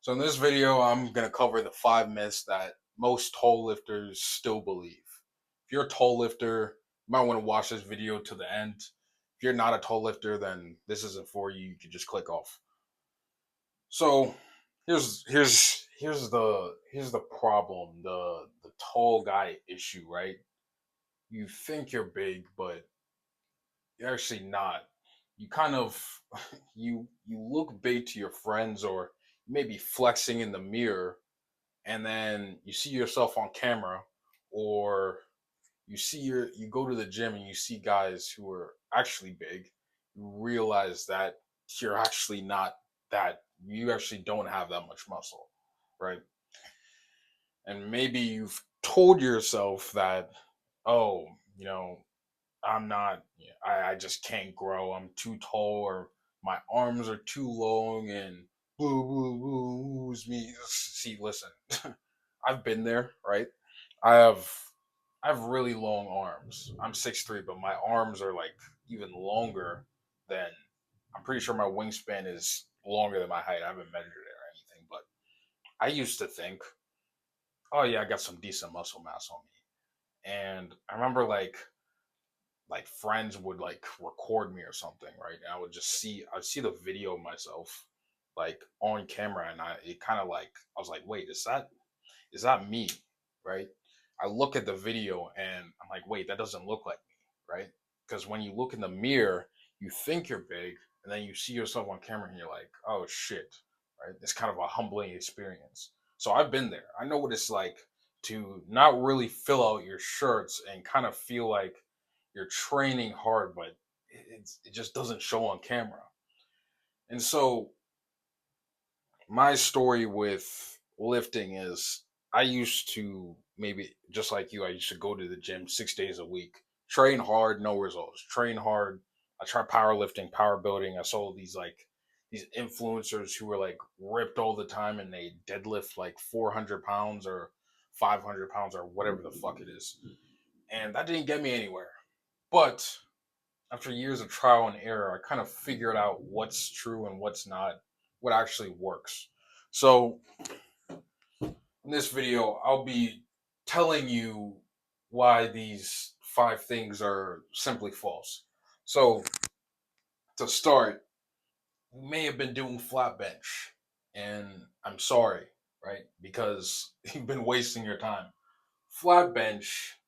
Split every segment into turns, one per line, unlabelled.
So in this video, I'm gonna cover the 5 myths that most tall lifters still believe. If you're a tall lifter, you might want to watch this video to the end. If you're not a tall lifter, then this isn't for you. You can just click off. So here's the problem, the tall guy issue, right? You think you're big, but you're actually not. You kind of you look big to your friends, or maybe flexing in the mirror, and then you see yourself on camera, or you go to the gym and you see guys who are actually big. You realize that you're actually not that. You actually don't have that much muscle, right? And maybe you've told yourself that, oh, you know, I'm not, I just can't grow. I'm too tall, or my arms are too long, and who's me. See, listen, I've been there, right? I have, I have really long arms. I'm 6'3", but my arms are like even longer than, I'm pretty sure my wingspan is longer than my height. I haven't measured it or anything, but I used to think, oh yeah, I got some decent muscle mass on me. And I remember like friends would like record me or something, right? And I'd see the video of myself like on camera, and it kind of like, I was like, wait, is that me, right? I look at the video and I'm like, wait, that doesn't look like me, right? Because when you look in the mirror, you think you're big, and then you see yourself on camera and you're like, oh shit, right? It's kind of a humbling experience. So I've been there. I know what it's like to not really fill out your shirts and kind of feel like you're training hard, but it just doesn't show on camera. And so my story with lifting is, I used to, maybe just like you, I used to go to the gym 6 days a week, train hard, no results. Train hard. I tried powerlifting, power building. I saw these influencers who were like ripped all the time, and they deadlift like 400 pounds or 500 pounds or whatever the fuck it is. And that didn't get me anywhere. But after years of trial and error, I kind of figured out what's true and what's not, what actually works. So in this video, I'll be telling you why these 5 things are simply false. So to start, you may have been doing flat bench, and I'm sorry, right? Because you've been wasting your time. Flat bench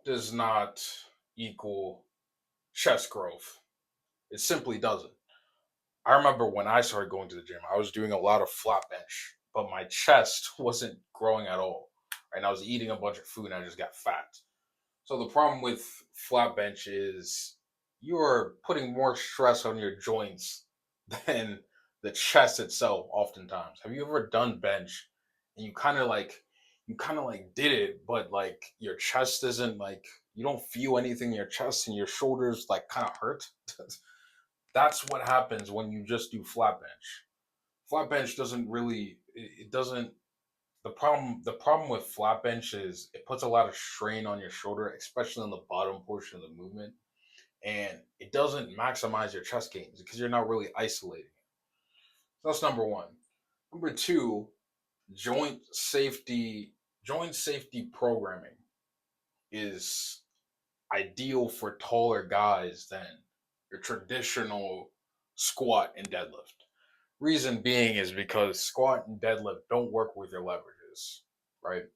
does not equal chest growth. It simply doesn't. I remember when I started going to the gym, I was doing a lot of flat bench, but my chest wasn't growing at all. And I was eating a bunch of food and I just got fat. So the problem with flat bench is you're putting more stress on your joints than the chest itself oftentimes. Have you ever done bench and you kind of like did it, but like your chest isn't like, you don't feel anything in your chest, and your shoulders like kind of hurt? That's what happens when you just do flat bench. Flat bench doesn't really, it doesn't, the problem with flat bench is it puts a lot of strain on your shoulder, especially on the bottom portion of the movement, and it doesn't maximize your chest gains because you're not really isolating it. So that's number one. Number two, joint safety joint safety programming is ideal for taller guys than your traditional squat and deadlift. Reason being is because squat and deadlift don't work with your leverages, right?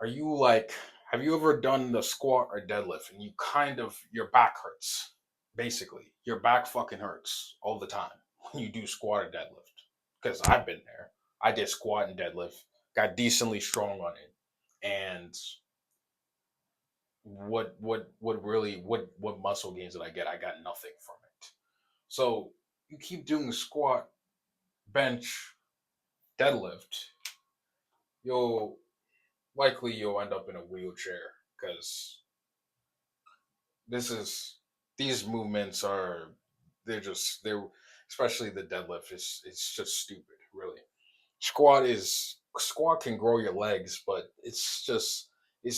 Are you like, have you ever done the squat or deadlift and your back hurts? Basically, your back fucking hurts all the time when you do squat or deadlift. Because I've been there. I did squat and deadlift, got decently strong on it. And what muscle gains did I get? I got nothing from it. So you keep doing squat, bench, deadlift, you'll you'll end up in a wheelchair, because this is these movements are, they're, especially the deadlift, it's just stupid, really. Squat can grow your legs, but it's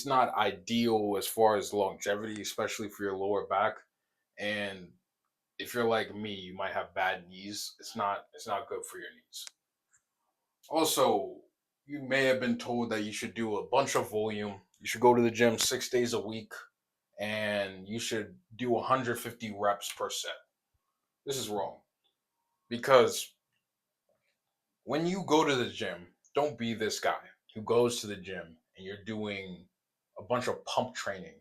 not ideal as far as longevity, especially for your lower back. And if you're like me, you might have bad knees. It's not good for your knees. Also, you may have been told that you should do a bunch of volume. You should go to the gym 6 days a week and you should do 150 reps per set. This is wrong because when you go to the gym, don't be this guy who goes to the gym and you're doing a bunch of pump training,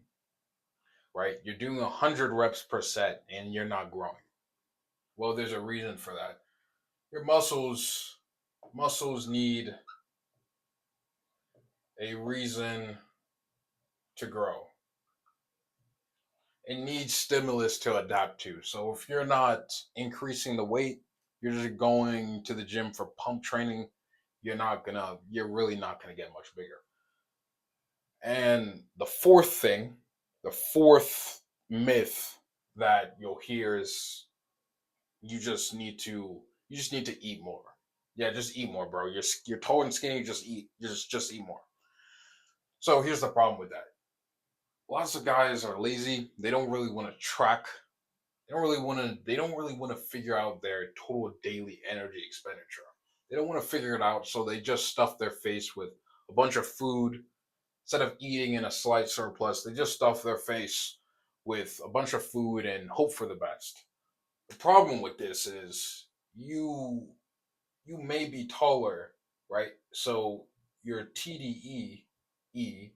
right? You're doing 100 reps per set and you're not growing. Well, there's a reason for that. Your muscles need a reason to grow. It needs stimulus to adapt to. So if you're not increasing the weight, you're just going to the gym for pump training, you're really not gonna get much bigger. And the fourth myth that you'll hear is you just need to eat more. Yeah, just eat more, bro. You're tall and skinny. Just eat. Just eat more. So here's the problem with that. Lots of guys are lazy. They don't really want to track. They don't really want to figure out their total daily energy expenditure. They don't want to figure it out, so they just stuff their face with a bunch of food. Instead of eating in a slight surplus, they just stuff their face with a bunch of food and hope for the best. The problem with this is you may be taller, right? So your TDE your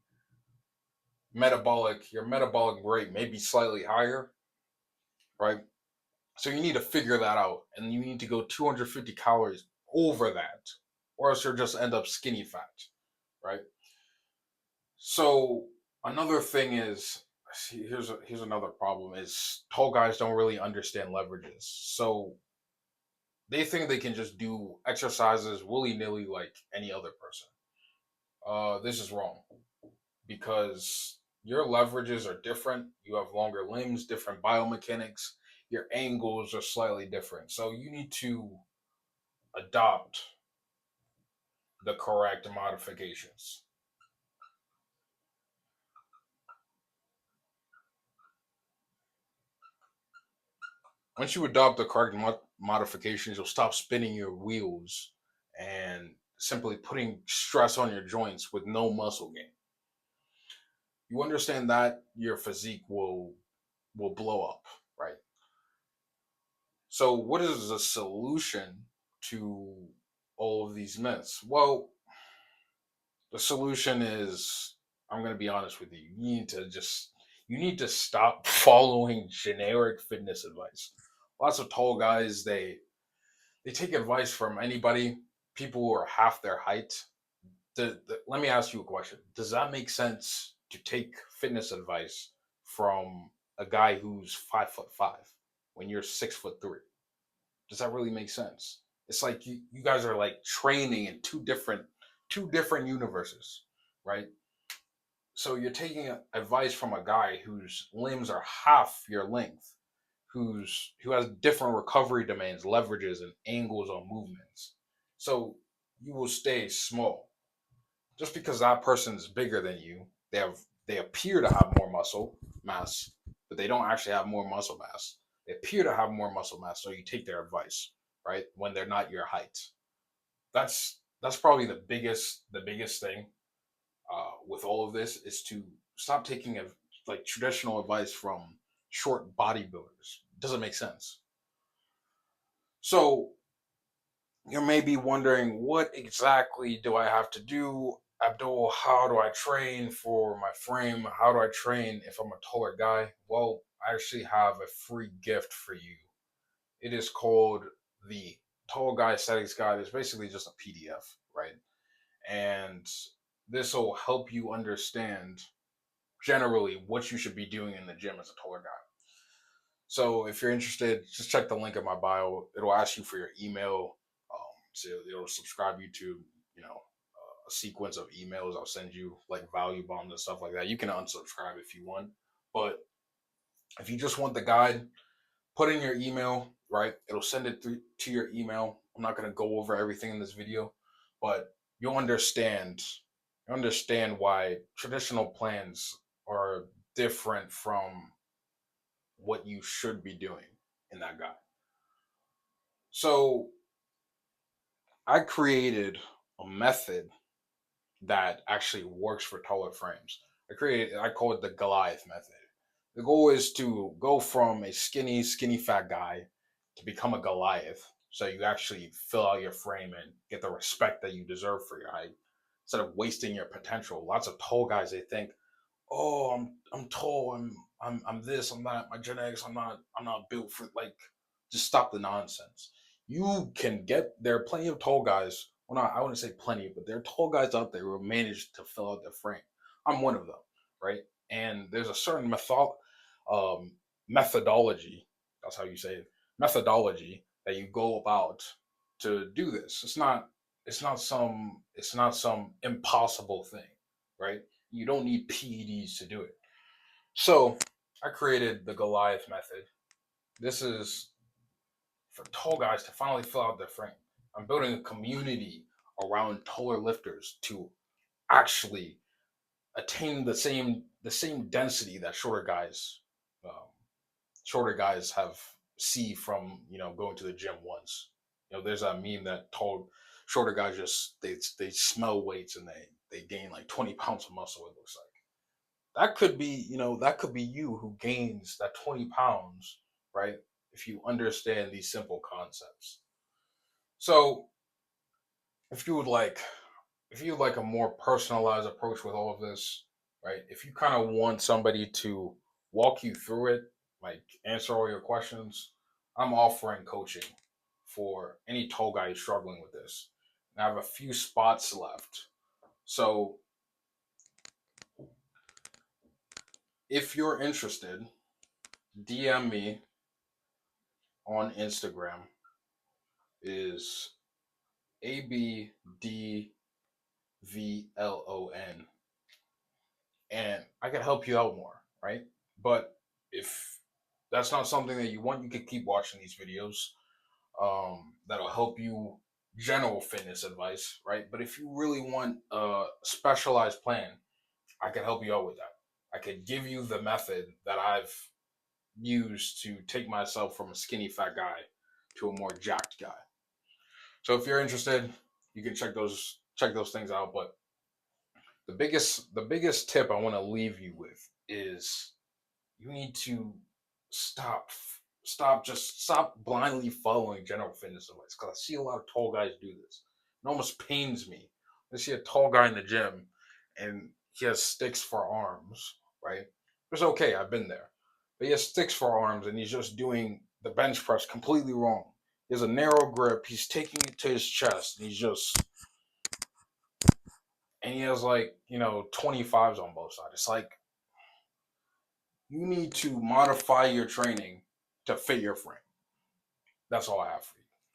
metabolic rate may be slightly higher, right? So you need to figure that out, and you need to go 250 calories over that, or else you'll just end up skinny fat, right? So another thing is, here's another problem is tall guys don't really understand leverages. So they think they can just do exercises willy nilly like any other person. This is wrong because your leverages are different. You have longer limbs, different biomechanics. Your angles are slightly different. So you need to adopt the correct modifications. Once you adopt the correct modifications, you'll stop spinning your wheels and simply putting stress on your joints with no muscle gain. You understand that your physique will blow up, right? So, what is the solution to all of these myths? Well, the solution is I'm going to be honest with you. You need to stop following generic fitness advice. Lots of tall guys they take advice from anybody, people who are half their height. Let me ask you a question. Does that make sense to take fitness advice from a guy who's 5'5" when you're 6'3"? Does that really make sense? It's like you guys are like training in two different universes, right? So you're taking advice from a guy whose limbs are half your length, who has different recovery demands, leverages, and angles on movements. So you will stay small. Just because that person's bigger than you, they appear to have more muscle mass, but they don't actually have more muscle mass. They appear to have more muscle mass, so you take their advice, right? When they're not your height. That's probably the biggest thing with all of this is to stop taking like traditional advice from short bodybuilders. It doesn't make sense. So you may be wondering, what exactly do I have to do? Abdul, how do I train for my frame? How do I train if I'm a taller guy? Well, I actually have a free gift for you. It is called the Tall Guy Aesthetics Guide. It's basically just a PDF, right? And this will help you understand generally what you should be doing in the gym as a taller guy. So if you're interested, just check the link in my bio. It'll ask you for your email. So it'll subscribe you to, a sequence of emails I'll send you, like value bombs and stuff like that. You can unsubscribe if you want. But if you just want the guide, put in your email, right? It'll send it through to your email. I'm not going to go over everything in this video, but you'll understand why traditional plans are different from what you should be doing in that guide. So I created a method that actually works for taller frames. I call it the Goliath method. The goal is to go from a skinny fat guy to become a Goliath. So you actually fill out your frame and get the respect that you deserve for your height instead of wasting your potential. Lots of tall guys, they think, oh, I'm tall, I'm this, I'm that, my genetics, I'm not built for, like, just stop the nonsense. You can get There are plenty of tall guys. Well, not I wouldn't say plenty, but there are tall guys out there who have managed to fill out their frame. I'm one of them, right? And there's a certain um, methodology. That's how you say it. Methodology that you go about to do this. It's not some impossible thing, right? You don't need PEDs to do it. So I created the Goliath method. This is for tall guys to finally fill out their frame. I'm building a community around taller lifters to actually attain the same density that um, shorter guys have see from going to the gym once. There's that meme that told shorter guys just they smell weights and they gain like 20 pounds of muscle. It looks like that could be you who gains that 20 pounds, right? If you understand these simple concepts. So if you would like if you would like a more personalized approach with all of this, right? If you kind of want somebody to walk you through it, like answer all your questions, I'm offering coaching for any tall guy who's struggling with this. And I have a few spots left. So if you're interested, DM me on Instagram is ABDVLON, and I can help you out more, right? But if that's not something that you want, you can keep watching these videos. That'll help you general fitness advice, right? But if you really want a specialized plan, I can help you out with that. I could give you the method that I've used to take myself from a skinny fat guy to a more jacked guy. So if you're interested, you can check those things out. But the biggest tip I want to leave you with is you need to stop stop blindly following general fitness advice, because I see a lot of tall guys do this. It almost pains me. I see a tall guy in the gym and he has sticks for arms, right? It's okay, I've been there. But he has sticks for arms and he's just doing the bench press completely wrong. He has a narrow grip, he's taking it to his chest, and he has, like, 25s on both sides. It's like you need to modify your training to fit your frame. That's all I have for you.